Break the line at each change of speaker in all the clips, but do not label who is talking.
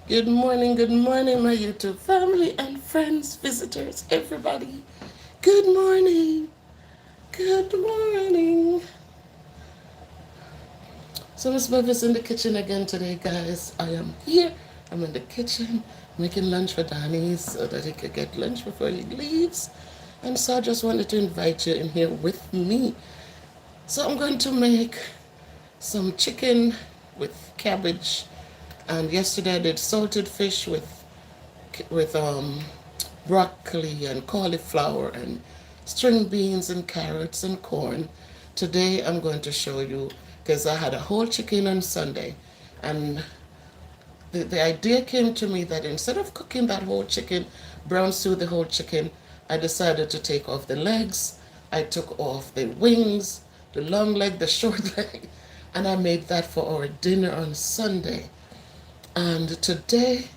good morning, my YouTube family and friends, visitors, everybody. Good morning, good morning. So Miss Bev is in the kitchen again today, guys. I am here. I'm in the kitchen making lunch for Danny so that he could get lunch before he leaves. And so I just wanted to invite you in here with me. So I'm going to make some chicken with cabbage. And yesterday I did salted fish with broccoli and cauliflower and string beans and carrots and corn. Today I'm going to show you because I had a whole chicken on Sunday, and the idea came to me that instead of cooking that whole chicken, brown stew the whole chicken, I decided to take off the legs. I took off the wings, the long leg, the short leg, and I made that for our dinner on Sunday. And today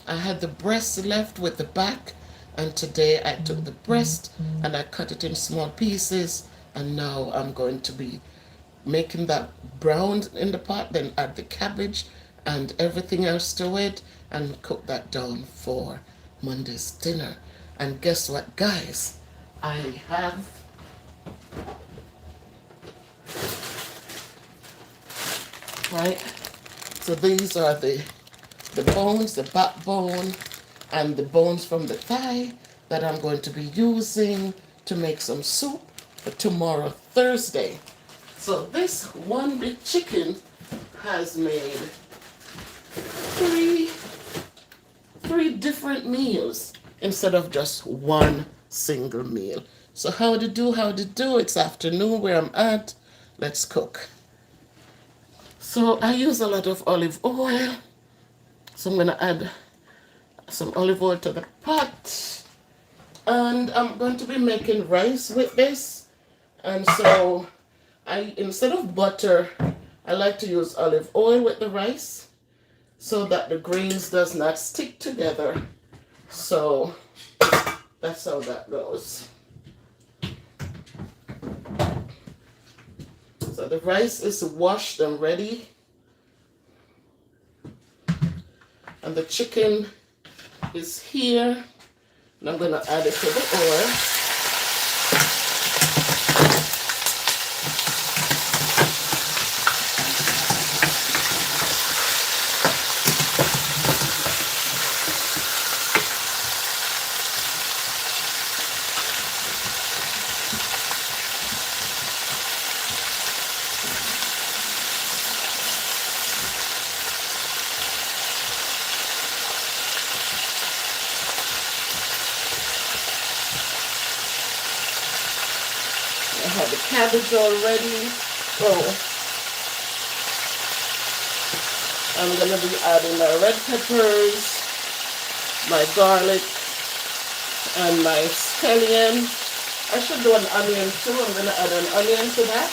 I had the breast left with the back, and today I took the breast and I cut it in small pieces, and now I'm going to be making that brown in the pot, then add the cabbage and everything else to it and cook that down for Monday's dinner. And guess what, guys? I have right. So these are the bones, the backbone, and the bones from the thigh that I'm going to be using to make some soup for tomorrow, Thursday. So this one big chicken has made three different meals instead of just one single meal. So how to do? It's afternoon where I'm at. Let's cook. So I use a lot of olive oil. So I'm gonna add some olive oil to the pot. And I'm going to be making rice with this. And so instead of butter, I like to use olive oil with the rice so that the grains does not stick together. So that's how that goes. So the rice is washed and ready. And the chicken is here. And I'm going to add it to the oil. I have the cabbage already. So I'm going to be adding my red peppers, my garlic, and my scallion. I should do an onion too. I'm going to add an onion to that.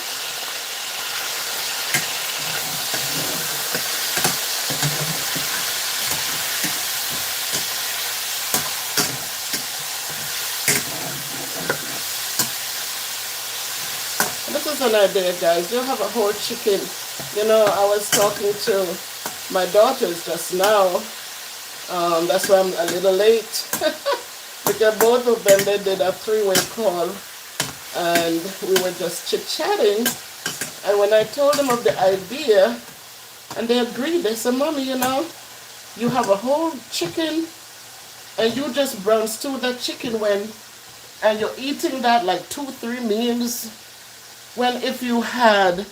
This is an idea, guys. You have a whole chicken. You know, I was talking to my daughters just now. That's why I'm a little late. Because both of them, they did a three-way call. And we were just chit-chatting. And when I told them of the idea, and they agreed, they said, Mommy, you know, you have a whole chicken and you just brown stew that chicken and you're eating that like 2-3 meals. When if you had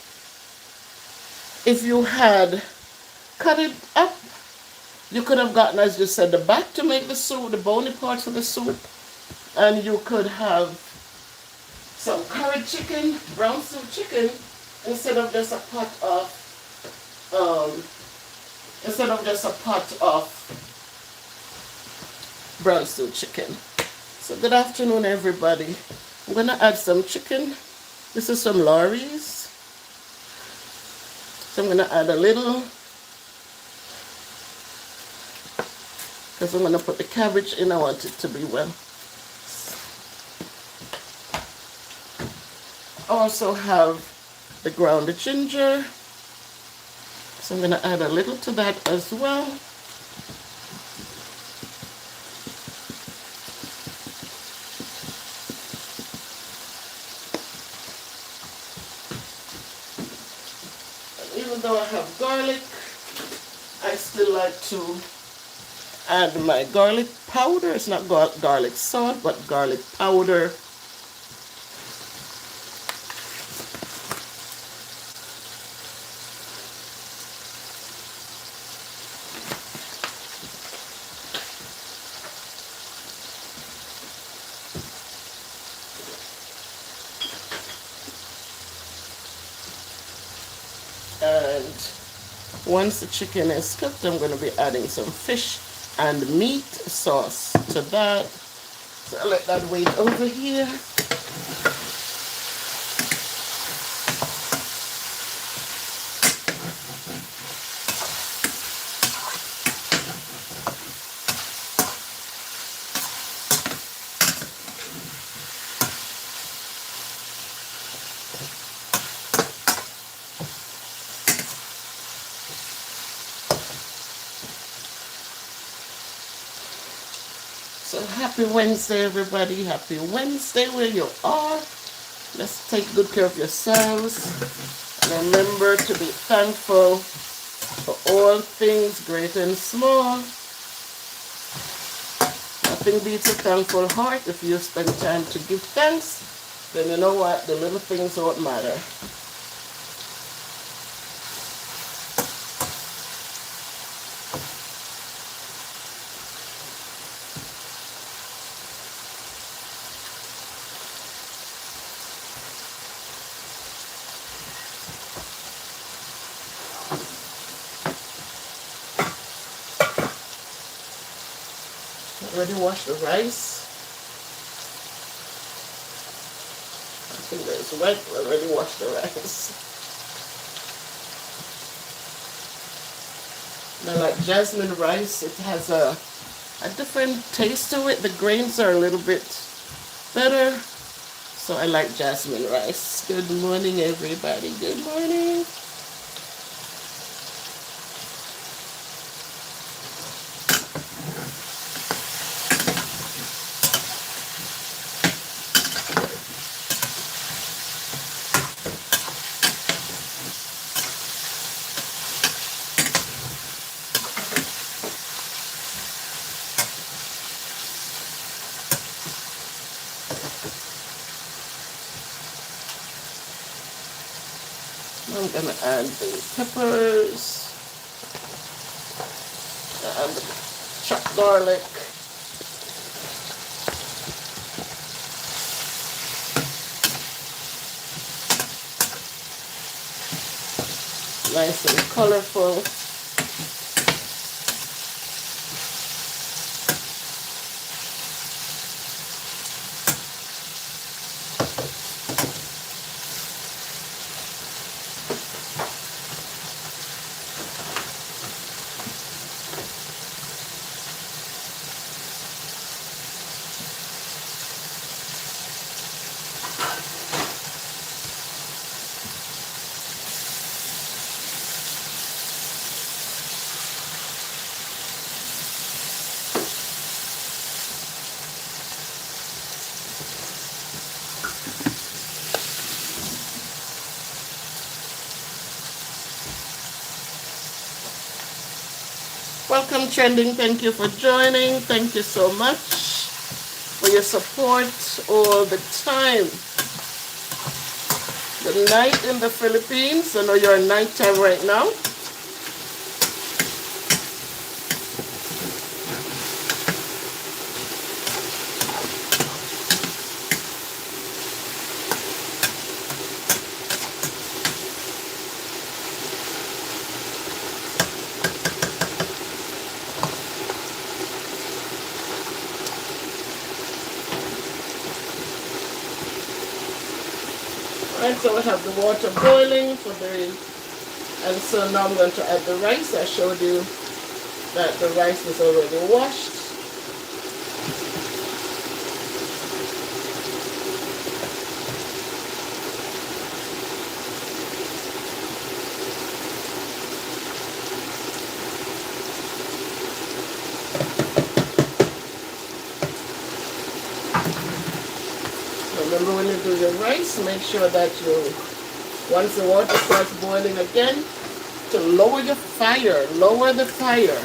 cut it up, you could have gotten, as you said, the back to make the soup, the bony parts of the soup, and you could have some curried chicken, brown stew chicken, instead of just a pot of brown stew chicken. So good afternoon, everybody. I'm gonna add some chicken. This is from Laurie's. So I'm going to add a little, because I'm going to put the cabbage in. I want it to be well. I also have the grounded ginger. So I'm going to add a little to that as well. even though I have garlic, I still like to add my garlic powder. It's not garlic salt, but garlic powder. And once the chicken is cooked, I'm going to be adding some fish and meat sauce to that. So I'll let that wait over here. So happy Wednesday, everybody. Happy Wednesday where you are. Let's take good care of yourselves. And remember to be thankful for all things great and small. Nothing beats a thankful heart. If you spend time to give thanks, then you know what? The little things won't matter. Already washed the rice. I think it's wet. Already washed the rice. Now, like jasmine rice, it has a different taste to it. The grains are a little bit better. So I like jasmine rice. Good morning, everybody. Good morning. I'm going to add the peppers and the chopped garlic. Nice and colorful. Welcome, Trending. Thank you for joining. Thank you so much for your support all the time. Good night in the Philippines. I know you're in nighttime right now. Alright, so I have the water boiling and so now I'm going to add the rice. I showed you that the rice is already washed. Remember, when you do your rice, make sure that once the water starts boiling again, to lower your fire, lower the fire.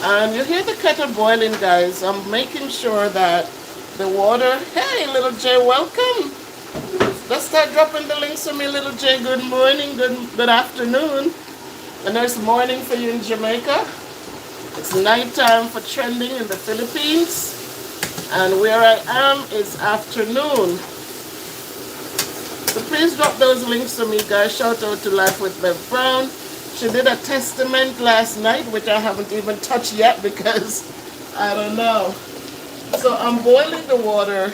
And you hear the kettle boiling, guys. I'm making sure that the water, hey, little Jay, welcome. Let's start dropping the links for me, little Jay. Good morning, good afternoon. And there's morning for you in Jamaica. It's nighttime for trending in the Philippines. And where I am is afternoon. So please drop those links for me, guys. Shout out to Life with Bev Brown. She did a testament last night, which I haven't even touched yet because I don't know. So I'm boiling the water.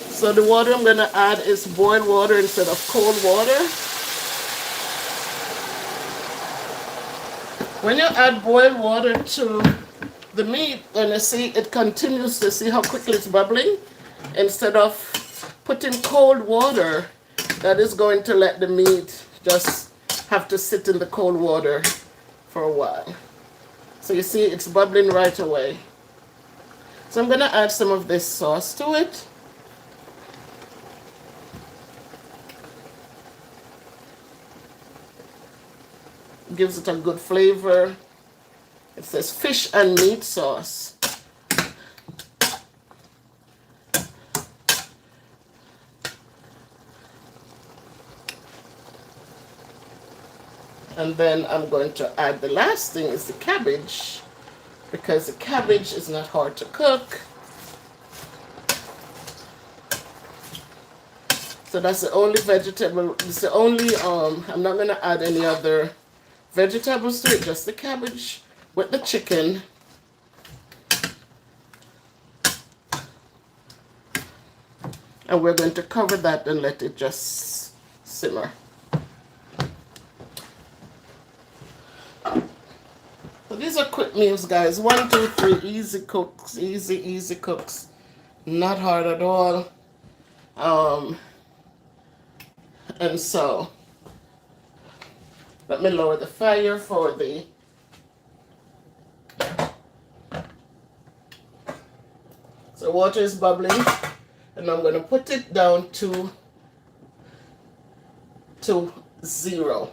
So the water I'm going to add is boiled water instead of cold water. When you add boiled water to the meat, and you see it continues to see how quickly it's bubbling, instead of putting cold water, that is going to let the meat just have to sit in the cold water for a while. So you see it's bubbling right away. So I'm going to add some of this sauce to it. Gives it a good flavor. It says fish and meat sauce. And then I'm going to add the last thing is the cabbage, because the cabbage is not hard to cook. So that's the only vegetable, it's the only, I'm not going to add any other vegetables to it, just the cabbage with the chicken. And we're going to cover that and let it just simmer. So these are quick meals, guys. 1, 2, 3, easy cooks, easy cooks. Not hard at all. And so, let me lower the fire for the so water is bubbling, and I'm going to put it down to 0.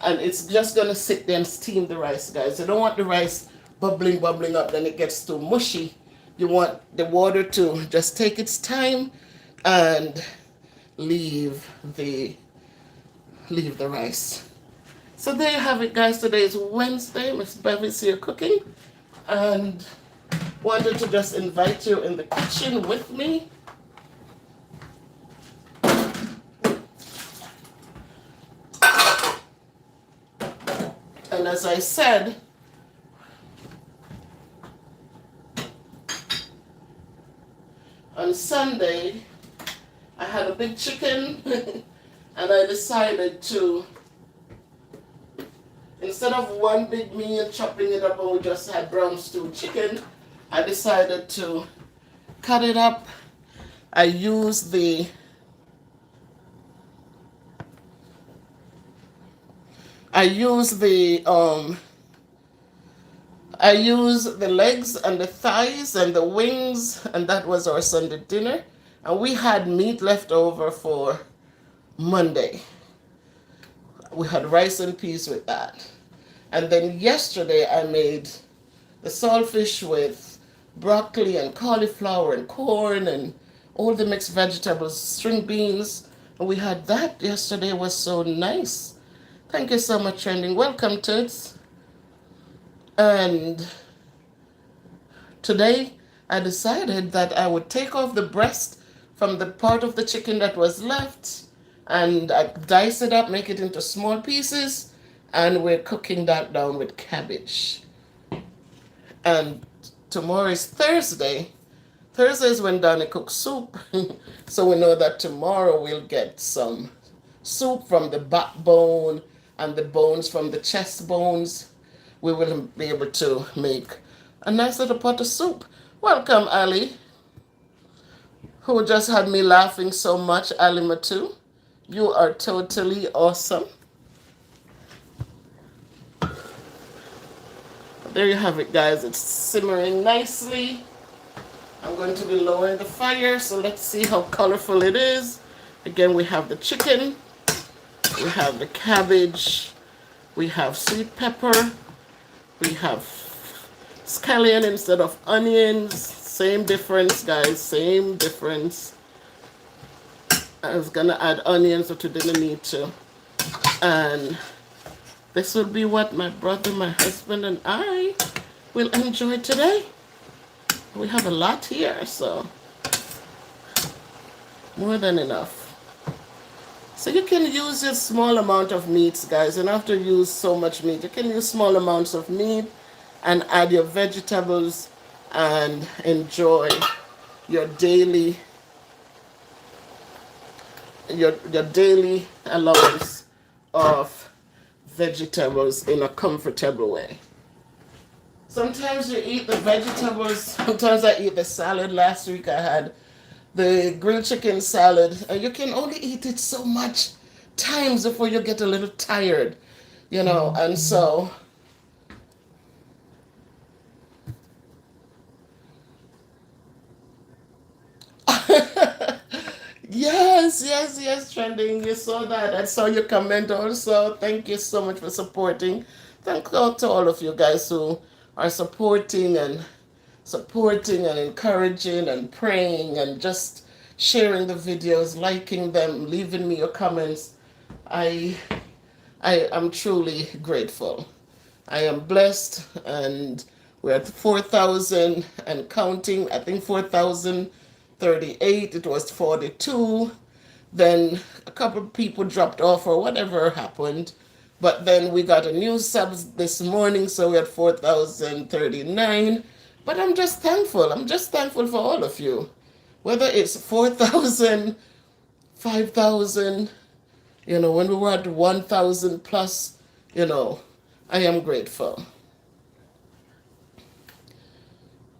And it's just going to sit there and steam the rice, guys. You don't want the rice bubbling up, then it gets too mushy. You want the water to just take its time and leave the rice. So there you have it, guys. Today is Wednesday. MsBev is here cooking, and wanted to just invite you in the kitchen with me. And as I said, on Sunday, I had a big chicken, and I decided to, instead of one big meal, chopping it up and we just had brown stewed chicken, I decided to cut it up. I used the legs and the thighs and the wings, and that was our Sunday dinner. And we had meat left over for Monday. We had rice and peas with that. And then yesterday I made the saltfish with broccoli and cauliflower and corn and all the mixed vegetables, string beans. And we had that yesterday. It was so nice. Thank you so much, Trending. Welcome, Toots. And today I decided that I would take off the breast from the part of the chicken that was left, and I dice it up, make it into small pieces, and we're cooking that down with cabbage. And tomorrow is Thursday. Thursday is when Donnie cooks soup. So we know that tomorrow we'll get some soup from the backbone and the bones from the chest bones. We will be able to make a nice little pot of soup. Welcome, Ali, who just had me laughing so much. Ali Matu, you are totally awesome. There you have it, guys. It's simmering nicely. I'm going to be lowering the fire, so let's see how colorful it is. Again, we have the chicken, we have the cabbage, we have sweet pepper, we have scallion instead of onions. Same difference, guys, same difference. I was gonna add onions, but we didn't need to. And this will be what my brother, my husband, and I will enjoy today. We have a lot here, so more than enough. So you can use a small amount of meats, guys. You don't have to use so much meat. You can use small amounts of meat and add your vegetables and enjoy your daily allowance of vegetables in a comfortable way. Sometimes you eat the vegetables. Sometimes I eat the salad. Last week I had the grilled chicken salad, and you can only eat it so much times before you get a little tired, and so yes, trending. You saw that. I saw your comment also. Thank you so much for supporting. Thank God to all of you guys who are supporting and encouraging and praying and just sharing the videos, liking them, leaving me your comments. I am truly grateful. I am blessed, and we're at 4,000 and counting. I think 4,038. It was 42. Then a couple of people dropped off or whatever happened. But then we got a new subs this morning, so we're at 4,039. But I'm just thankful. I'm just thankful for all of you. Whether it's 4,000, 5,000, when we were at 1,000 plus, I am grateful.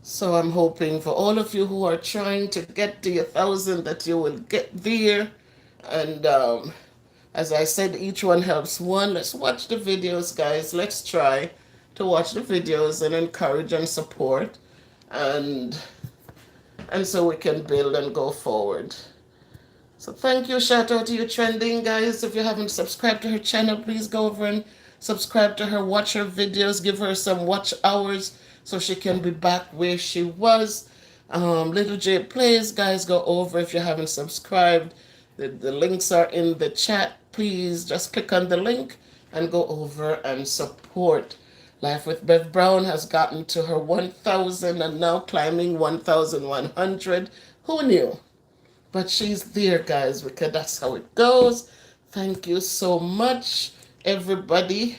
So I'm hoping for all of you who are trying to get to your 1,000 that you will get there. And as I said, each one helps one. Let's watch the videos, guys. Let's try to watch the videos and encourage and support. And so we can build and go forward. So thank you. Shout out to you, Trending, guys. If you haven't subscribed to her channel, please go over and subscribe to her. Watch her videos. Give her some watch hours so she can be back where she was. Little J Plays, guys, go over if you haven't subscribed. The links are in the chat. Please just click on the link and go over and support. Life with Bev Brown has gotten to her 1,000 and now climbing 1,100. Who knew? But she's there, guys, because that's how it goes. Thank you so much, everybody.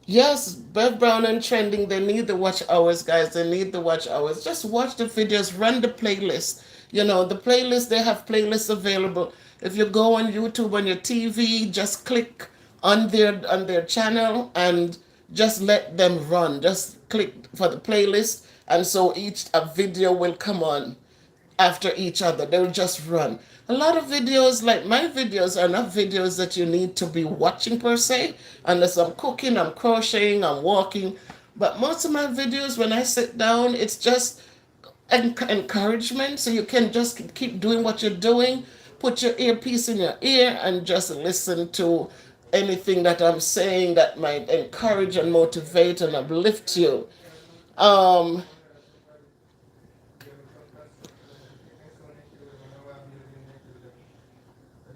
Yes, Bev Brown and Trending, they need the watch hours, guys. They need the watch hours. Just watch the videos, run the playlist. The playlist, they have playlists available. If you go on YouTube on your TV, just click on their channel and just let them run. Just click for the playlist, and so a video will come on after each other. They'll just run. A lot of videos, like my videos, are not videos that you need to be watching per se, unless I'm cooking, I'm crocheting, I'm walking. But most of my videos, when I sit down, it's just encouragement, so you can just keep doing what you're doing. Put your earpiece in your ear and just listen to anything that I'm saying that might encourage and motivate and uplift you.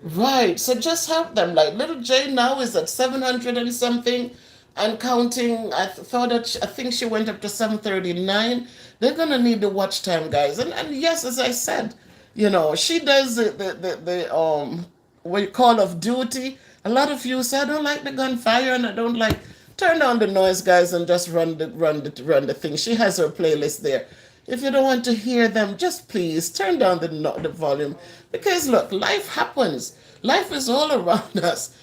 Right, so just help them. Like little J now is at 700 and something and counting. I think she went up to 739. They're gonna need the watch time, guys. And yes, as I said, she does the Call of Duty. A lot of you say I don't like the gunfire and I don't like. Turn down the noise, guys, and just run the thing. She has her playlist there. If you don't want to hear them, just please turn down the volume. Because look, life happens. Life is all around us.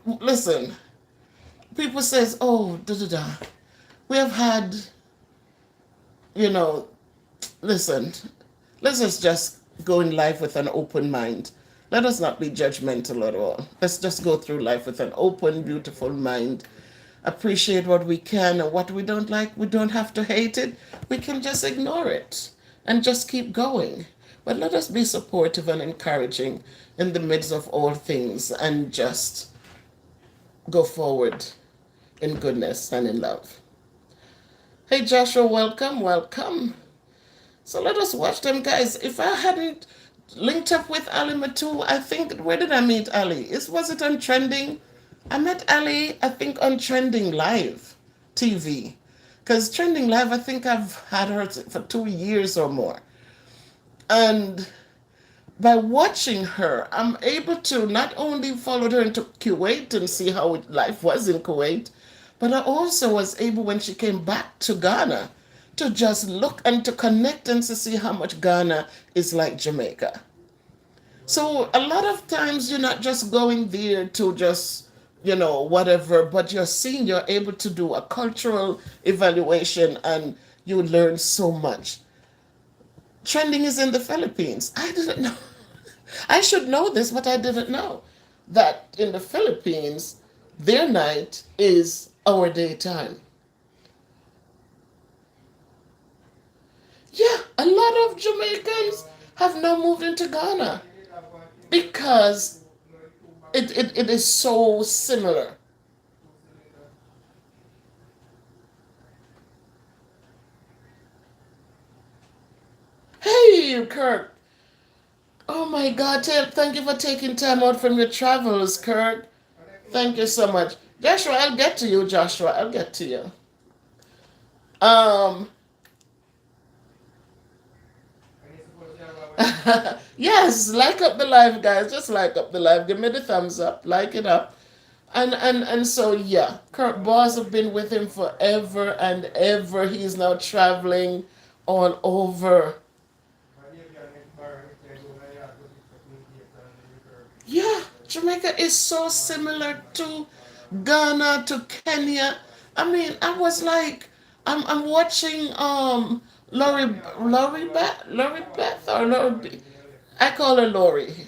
Listen, people says, oh, da-da-da. We have had, listen, let's just go in life with an open mind. Let us not be judgmental at all. Let's just go through life with an open, beautiful mind. Appreciate what we can, and what we don't like, we don't have to hate it. We can just ignore it and just keep going. But let us be supportive and encouraging in the midst of all things, and just go forward in goodness and in love. Hey Joshua, welcome, welcome. So let us watch them, guys. If I hadn't linked up with Ali Matu, I think, where did I meet Ali? Was it on Trending? I met Ali, I think, on Trending Live TV. Because Trending Live, I think I've had her for 2 years or more. And by watching her, I'm able to not only follow her into Kuwait and see how life was in Kuwait, but I also was able, when she came back to Ghana, to just look and to connect and to see how much Ghana is like Jamaica. So a lot of times you're not just going there to just, whatever, but you're able to do a cultural evaluation, and you learn so much. Trending is in the Philippines. I didn't know. I should know this, but I didn't know that in the Philippines, their night is our daytime. Yeah, a lot of Jamaicans have now moved into Ghana because it is so similar. Hey, Kirk. Oh my God, thank you for taking time out from your travels, Kirk. Thank you so much. Joshua, I'll get to you, Joshua. I'll get to you. Um, yes, like up the live, guys. Just like up the live. Give me the thumbs up. Like it up. And so yeah, Kurt Boss have been with him forever and ever. He's now traveling all over. Yeah, Jamaica is so similar to Ghana, to Kenya. I mean, I was like, I'm watching Lori Beth or Lori. I call her Lori,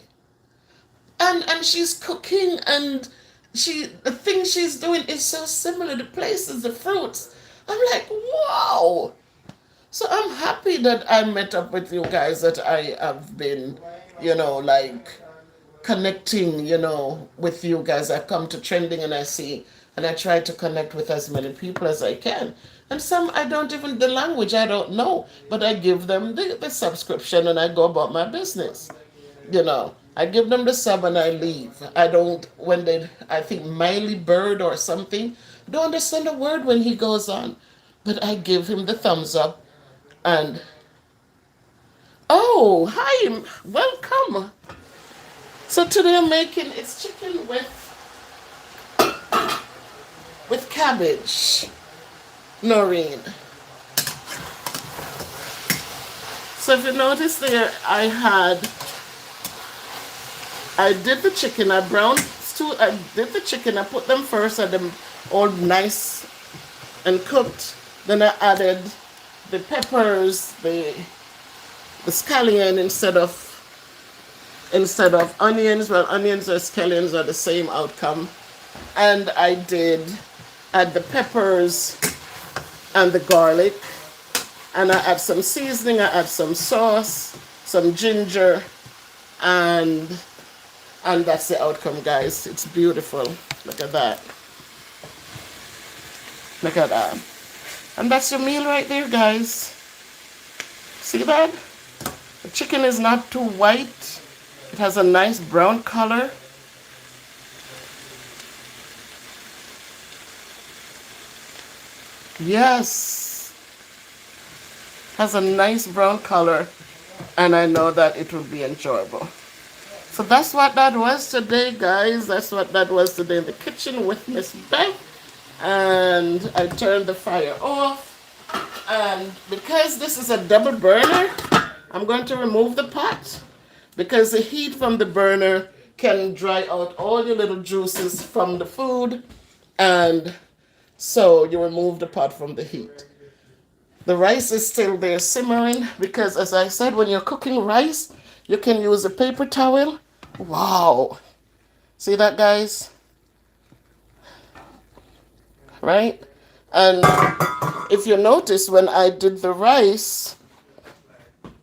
and she's cooking, and the thing she's doing is so similar. The places, the fruits. I'm like, wow. So I'm happy that I met up with you guys. That I have been, like connecting, with you guys. I come to Trending and I see, and I try to connect with as many people as I can. And some I don't even, the language I don't know, but I give them the subscription and I go about my business. I give them the sub and I leave. I don't, I think Miley Bird or something, don't understand a word when he goes on, but I give him the thumbs up. And, oh, hi, welcome. So today I'm making, it's chicken with cabbage, Noreen. So if you notice there, I did the chicken, I did the chicken, I put them first, I had them all nice and cooked. Then I added the peppers, the scallion instead of onions. Well, onions or scallions are the same outcome. And I did add the peppers and the garlic. And I add some seasoning, I add some sauce, some ginger, and that's the outcome, guys. It's beautiful. Look at that. Look at that. And that's your meal right there, guys. See that? The chicken is not too white. It has a nice brown color. Yes. Has a nice brown color. And I know that it will be enjoyable. So that's what that was today, guys. That's what that was today in the kitchen with MsBev. And I turned the fire off. And because this is a double burner, I'm going to remove the pot, because the heat from the burner can dry out all your little juices from the food, and so you remove the pot from the heat. The rice is still there simmering, because as I said, when you're cooking rice, you can use a paper towel Wow. See that, guys? Right? And if you notice, when I did the rice,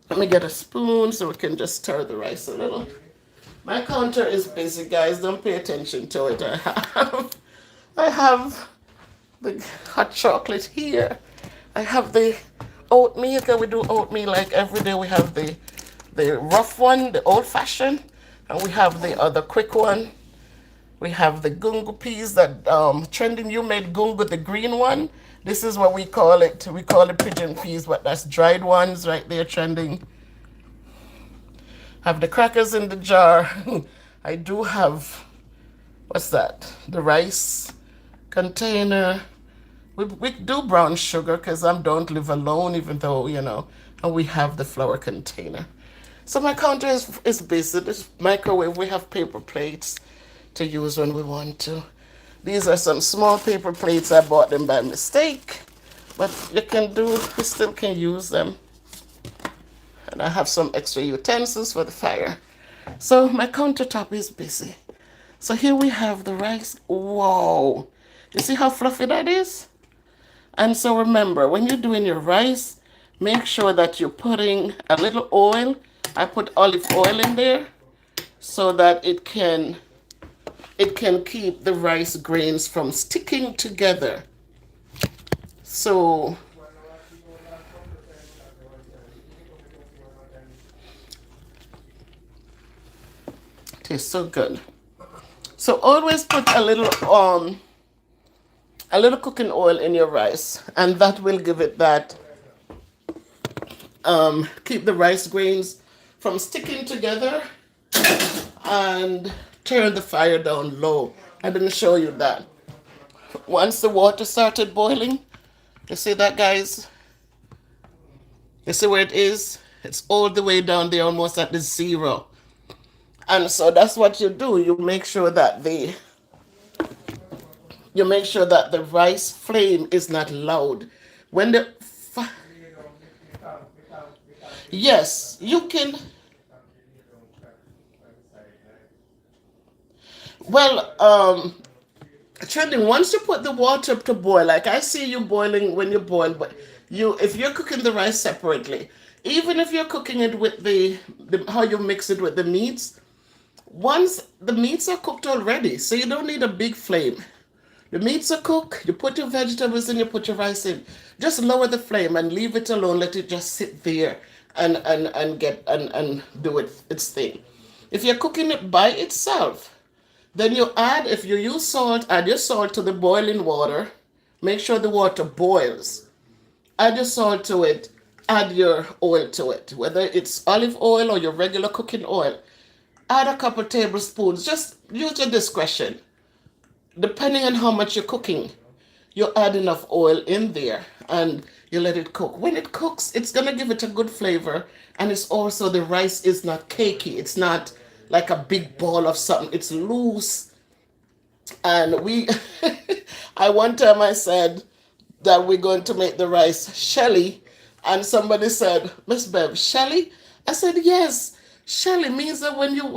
let me get a spoon so we can just stir the rice a little. My counter is busy, guys. Don't pay attention to it. I have the hot chocolate here. I have the oatmeal, because we do oatmeal like every day. We have the rough one, the old fashioned, and we have the other quick one. We have the gungo peas that trending. You made gungo, the green one. This is what we call it. We call it pigeon peas, but that's dried ones right there trending. Have the crackers in the jar. I do have, what's that? The rice container. We do brown sugar because I don't live alone, even though, and we have the flour container. So my counter is busy. This microwave, we have paper plates to use when we want to. These are some small paper plates. I bought them by mistake, but you still can use them. And I have some extra utensils for the fire. So my countertop is busy. So here we have the rice. Whoa. You see how fluffy that is? And so remember, when you're doing your rice, make sure that you're putting a little oil. I put olive oil in there so that it can keep the rice grains from sticking together. So it tastes so good. So always put a little cooking oil in your rice, and that will give it that keep the rice grains from sticking together, and turn the fire down low. I didn't show you that. Once the water started boiling, you see that, guys? You see where it is? It's all the way down there, almost at the zero. And so that's what you do. You make sure that the rice flame is not loud. When the yes, you can. Well, trending. Once you put the water to boil, like I see you boiling when you boil, but if you're cooking the rice separately, even if you're cooking it with the how you mix it with the meats, once the meats are cooked already, so you don't need a big flame. The meats are cooked, you put your vegetables in, you put your rice in. Just lower the flame and leave it alone. Let it just sit there and do its thing. If you're cooking it by itself, then if you use salt, add your salt to the boiling water. Make sure the water boils. Add your salt to it, add your oil to it, whether it's olive oil or your regular cooking oil. Add a couple tablespoons, just use your discretion. Depending on how much you're cooking, you add enough oil in there and you let it cook. When it cooks, it's going to give it a good flavor, and it's also, the rice is not cakey. It's not like a big ball of something. It's loose. And one time I said that we're going to make the rice shelly, and somebody said, MsBev, shelly? I said, yes. Shelly means that when you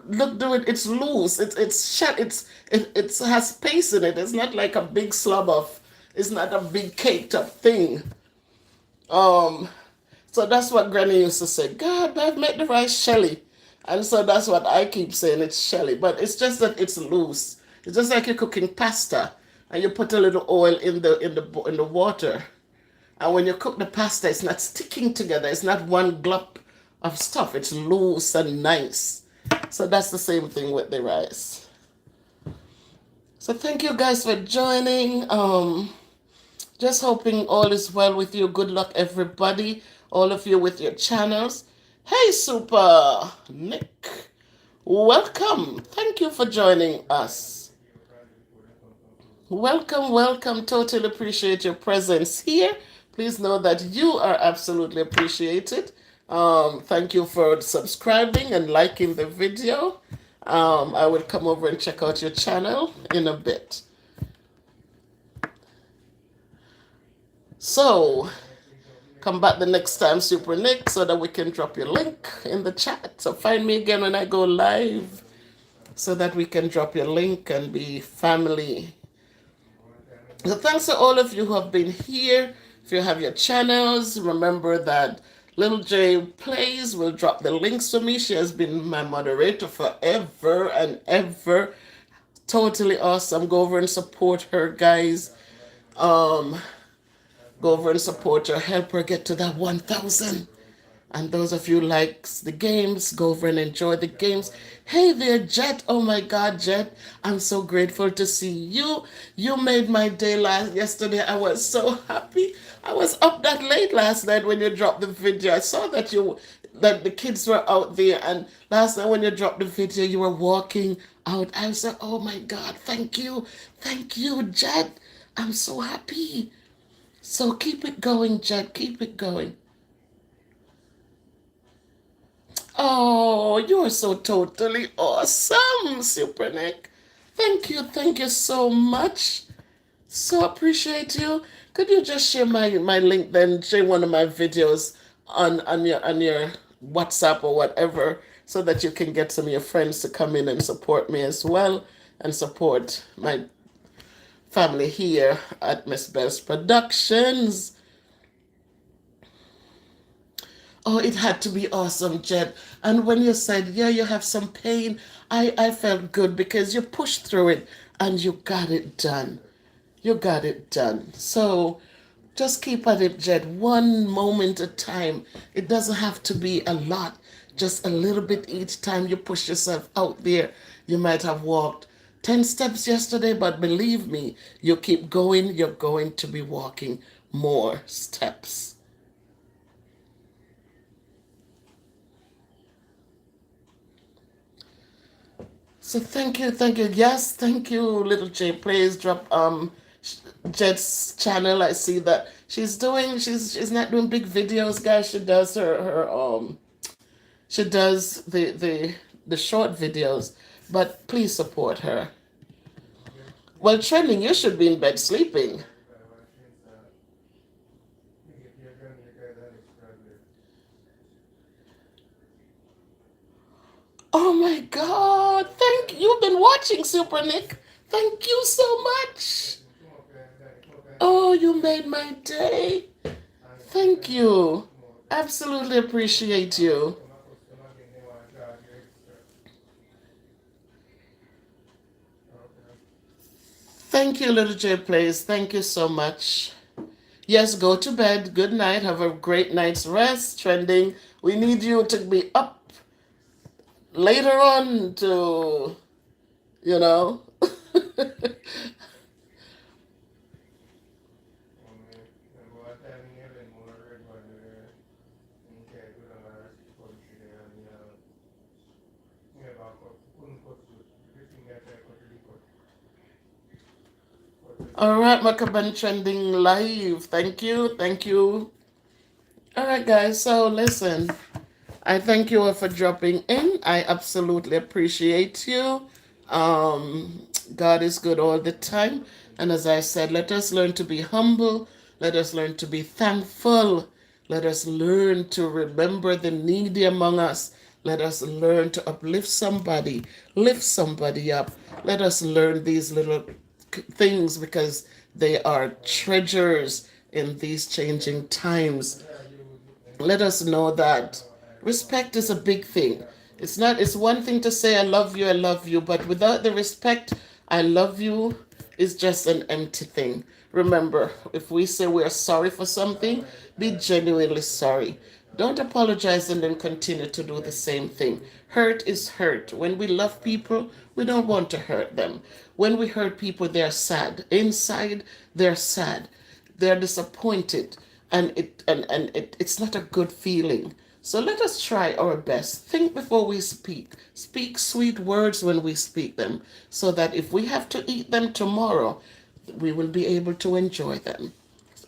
look through it, it's loose. It has space in it. It's not like a big slab of. It's not a big caked up thing. So that's what Granny used to say. God, I've made the rice shelly, and so that's what I keep saying. It's shelly, but it's just that it's loose. It's just like you're cooking pasta, and you put a little oil in the water, and when you cook the pasta, it's not sticking together. It's not one glop of stuff. It's loose and nice. So that's the same thing with the rice. So thank you guys for joining. Just hoping all is well with you. Good luck, everybody. All of you with your channels. Hey, Super Nick. Welcome. Thank you for joining us. Welcome. Totally appreciate your presence here. Please know that you are absolutely appreciated. Thank you for subscribing and liking the video. I will come over and check out your channel in a bit. So, Come back the next time, Super Nick, so that we can drop your link in the chat. So find me again when I go live, so that we can drop your link and be family. So thanks to all of you who have been here. If you have your channels, remember that Little J Plays will drop the links for me. She has been my moderator forever and ever. Totally awesome. Go over and support her, guys. Um, Go over and support her. Help her get to that 1,000. And those of you likes the games, go over and enjoy the games. Hey there, Jet. Oh my God, Jet. I'm so grateful to see you. You made my day yesterday. I was so happy. I was up that late last night when you dropped the video. I saw that the kids were out there, and last night when you dropped the video, you were walking out. I said, oh my God, thank you. Thank you, Jet. I'm so happy. So keep it going, Jet. Keep it going. Oh, you're so totally awesome, Super Nick. Thank you so much. So appreciate you. Could you just share my link then? Share one of my videos on your WhatsApp or whatever, so that you can get some of your friends to come in and support me as well, and support my family here at MsBev's Productions. Oh, it had to be awesome, Jen. And when you said, yeah, you have some pain, I felt good because you pushed through it and you got it done. You got it done. So just keep at it, Jen. One moment at a time. It doesn't have to be a lot. Just a little bit each time you push yourself out there. You might have walked 10 steps yesterday, but believe me, you keep going, you're going to be walking more steps. So thank you, thank you. Yes, thank you, Little J. Please drop Jet's channel. I see that she's not doing big videos, guys. She does she does the short videos, but please support her. Well, trending, you should be in bed sleeping. Oh my God! Thank you. You've been watching, Super Nick. Thank you so much. Oh, you made my day. Thank you. Absolutely appreciate you. Thank you, Little J Plays. Thank you so much. Yes, go to bed. Good night. Have a great night's rest. Trending. We need you to be up later on to, you know. All right, Makaban Trending Live. Thank you. Thank you. All right, guys. So listen, I thank you all for dropping in. I absolutely appreciate you. God is good all the time. And as I said, let us learn to be humble. Let us learn to be thankful. Let us learn to remember the needy among us. Let us learn to uplift somebody, lift somebody up. Let us learn these little things because they are treasures in these changing times. Let us know that respect is a big thing. It's one thing to say I love you, but without the respect, I love you is just an empty thing. Remember, if we say we are sorry for something, be genuinely sorry. Don't apologize and then continue to do the same thing. Hurt is hurt. When we love people, we don't want to hurt them. When we hurt people, they're sad. Inside, they're sad. They're disappointed. It's not a good feeling. So let us try our best. Think before we speak. Speak sweet words when we speak them, so that if we have to eat them tomorrow, we will be able to enjoy them.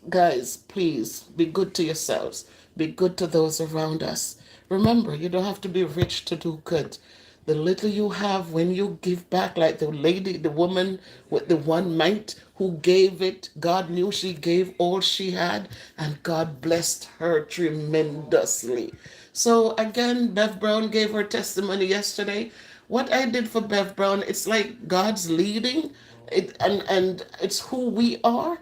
Guys, please be good to yourselves. Be good to those around us. Remember, you don't have to be rich to do good. The little you have, when you give back, like the lady, the woman with the one mite who gave it. God knew she gave all she had, and God blessed her tremendously. So again, Bev Brown gave her testimony yesterday. What I did for Bev Brown, it's like God's leading, and it's who we are.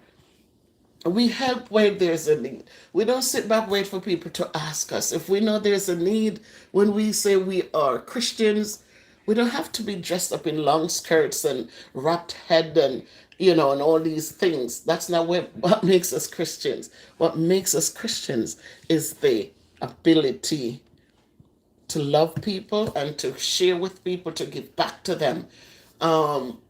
We help where there's a need. We don't sit back wait for people to ask us. If we know there's a need, when we say we are Christians, we don't have to be dressed up in long skirts and wrapped head and and all these things. That's not what makes us Christians. What makes us Christians is the ability to love people and to share with people, to give back to them. Um,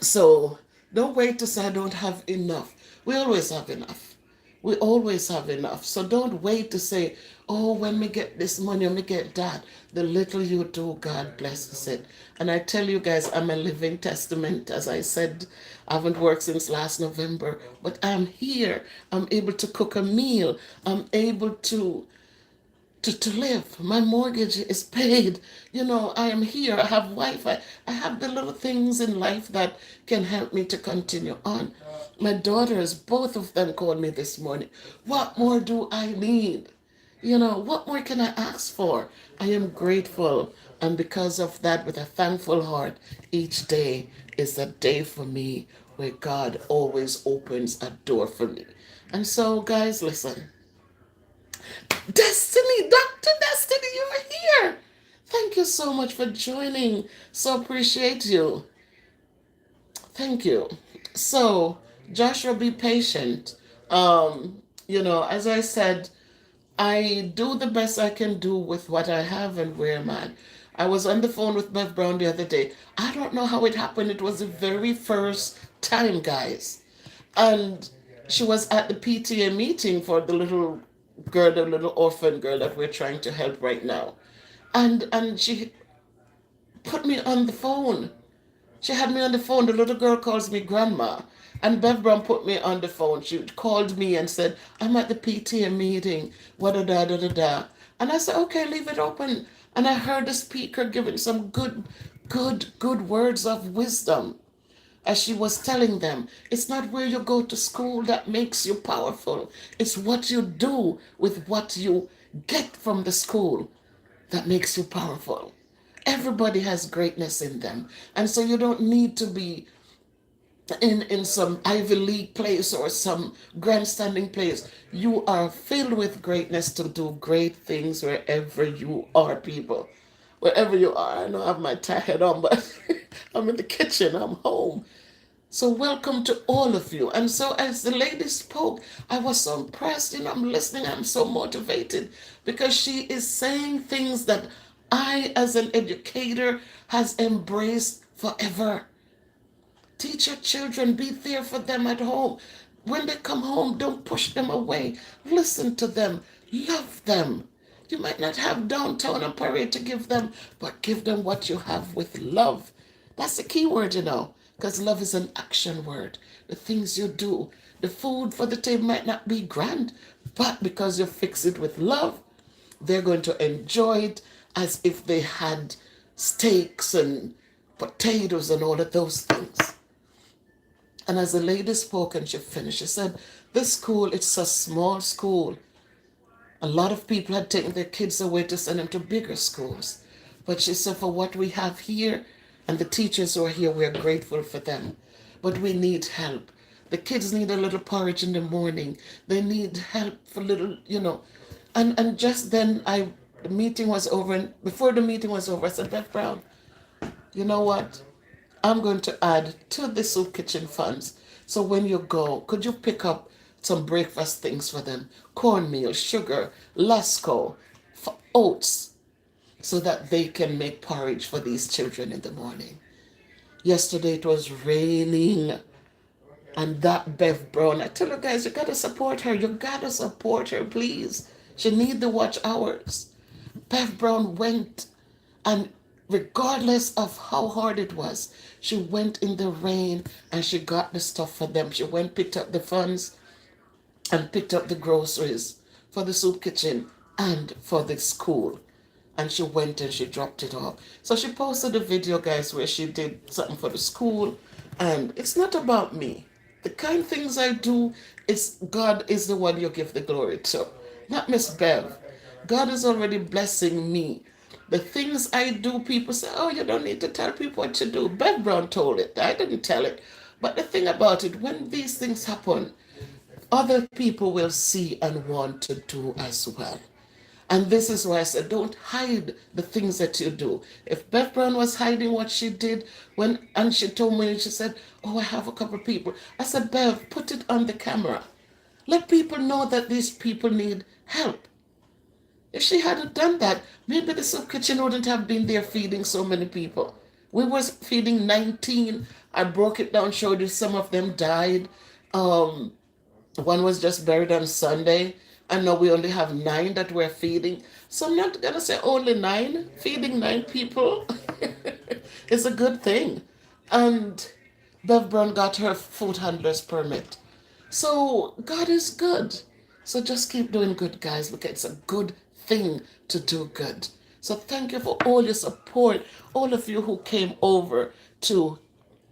so don't wait to say I don't have enough. We always have enough. We always have enough. So don't wait to say, oh, when we get this money, when we get that. The little you do, God blesses it. And I tell you guys, I'm a living testament. As I said, I haven't worked since last November, but I'm here. I'm able to cook a meal. I'm able to live. My mortgage is paid. I am here. I have Wi-Fi. I have the little things in life that can help me to continue on. My daughters, both of them called me this morning. What more do I need? What more can I ask for? I am grateful. And because of that, with a thankful heart, each day is a day for me where God always opens a door for me. And so, guys, listen. Destiny, Dr. Destiny, you're here. Thank you so much for joining. So appreciate you. Thank you. So, Joshua, be patient. As I said, I do the best I can do with what I have and where I'm at. I was on the phone with Bev Brown the other day. I don't know how it happened. It was the very first time, guys. And she was at the PTA meeting for the little girl, the little orphan girl that we're trying to help right now. And she put me on the phone. She had me on the phone. The little girl calls me grandma. And Bev Brown put me on the phone. She called me and said, I'm at the PTA meeting. Da da da da da. And I said, okay, leave it open. And I heard the speaker giving some good words of wisdom. As she was telling them, it's not where you go to school that makes you powerful. It's what you do with what you get from the school that makes you powerful. Everybody has greatness in them. And so you don't need to be in some Ivy League place or some grandstanding place. You are filled with greatness to do great things wherever you are, people. Wherever you are. I know I have my tie head on, but I'm in the kitchen. I'm home. So welcome to all of you. And so as the lady spoke, I was so impressed. I'm listening. I'm so motivated because she is saying things that I, as an educator, has embraced forever. Teach your children. Be there for them at home. When they come home, don't push them away. Listen to them. Love them. You might not have downtown and parade to give them, but give them what you have with love. That's the key word, because love is an action word. The things you do. The food for the table might not be grand, but because you fix it with love, they're going to enjoy it as if they had steaks and potatoes and all of those things. And as the lady spoke and she finished, she said, this school, it's a small school. A lot of people had taken their kids away to send them to bigger schools. But she said, for what we have here and the teachers who are here, we're grateful for them. But we need help. The kids need a little porridge in the morning. They need help for little, And just then the meeting was over. And before the meeting was over, I said, Beth Brown, you know what? I'm going to add to the soup kitchen funds. So when you go, could you pick up some breakfast things for them? Cornmeal, sugar, lasco, oats, so that they can make porridge for these children in the morning. Yesterday it was raining. And that Bev Brown, I tell you guys, you got to support her. You got to support her, please. She need the watch hours. Bev Brown went, and regardless of how hard it was, she went in the rain and she got the stuff for them. She went, picked up the funds and picked up the groceries for the soup kitchen and for the school. And she went and she dropped it off. So she posted a video, guys, where she did something for the school. And it's not about me. The kind things I do, is God is the one you give the glory to, not Miss Bev. God is already blessing me. The things I do, people say, oh, you don't need to tell people what to do. Bev Brown told it. I didn't tell it. But the thing about it, when these things happen, other people will see and want to do as well. And this is why I said, don't hide the things that you do. If Beth Brown was hiding what she did and she told me, she said, oh, I have a couple of people. I said, Bev, put it on the camera. Let people know that these people need help. If she hadn't done that, maybe the soup kitchen wouldn't have been there feeding so many people. We was feeding 19. I broke it down, showed you some of them died. Um, One was just buried on Sunday. And now we only have 9 that we're feeding. So I'm not going to say only 9. Feeding 9 people is a good thing. And Bev Brown got her food handler's permit. So God is good. So just keep doing good, guys, because it's a good thing to do good. So thank you for all your support, all of you who came over to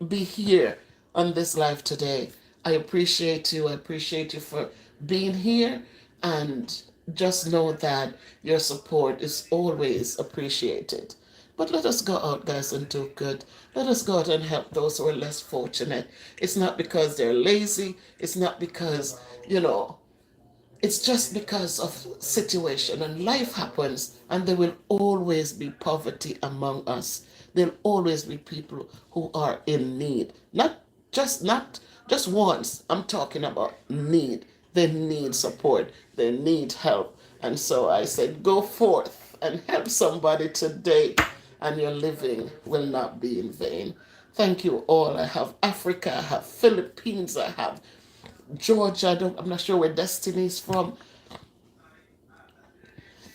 be here on this live today. I appreciate you. I appreciate you for being here. And just know that your support is always appreciated. But let us go out, guys, and do good. Let us go out and help those who are less fortunate. It's not because they're lazy. It's not because, it's just because of situation and life happens, and there will always be poverty among us. There'll always be people who are in need. Not just wants. I'm talking about need. They need support. They need help. And so I said, go forth and help somebody today, and your living will not be in vain. Thank you all. I have Africa, I have Philippines, I have Georgia. I'm not sure where Destiny is from.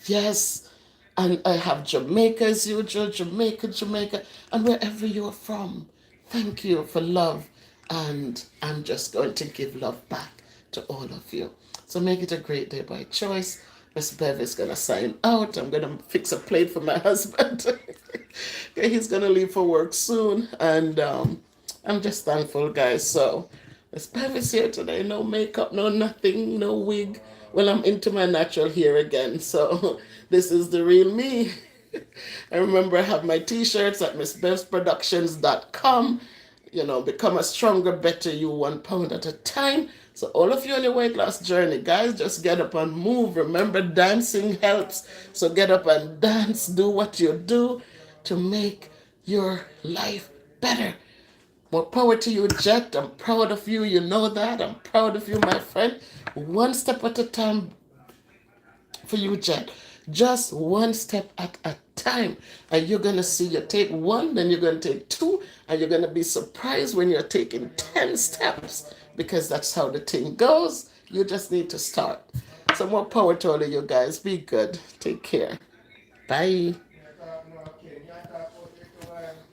Yes. And I have Jamaica as usual, Jamaica, and wherever you're from. Thank you for love. And I'm just going to give love back to all of you. So make it a great day by choice. Miss Bev is going to sign out. I'm going to fix a plate for my husband. Okay, he's going to leave for work soon. And I'm just thankful, guys. So Miss Bev is here today. No makeup, no nothing, no wig. Well, I'm into my natural hair again. So this is the real me. I remember I have my t-shirts at msbevsproductions.com. Become a stronger, better you, 1 pound at a time. So all of you on your weight loss journey, guys, just get up and move. Remember, dancing helps. So get up and dance. Do what you do to make your life better. More power to you, Jet. I'm proud of you. You know that. I'm proud of you, my friend. 1 step at a time for you, Jet. Just 1 step at a time. And you're going to see you take 1, then you're going to take 2, and you're going to be surprised when you're taking 10 steps, because that's how the thing goes. You just need to start. So more power to all of you guys. Be good. Take care. Bye.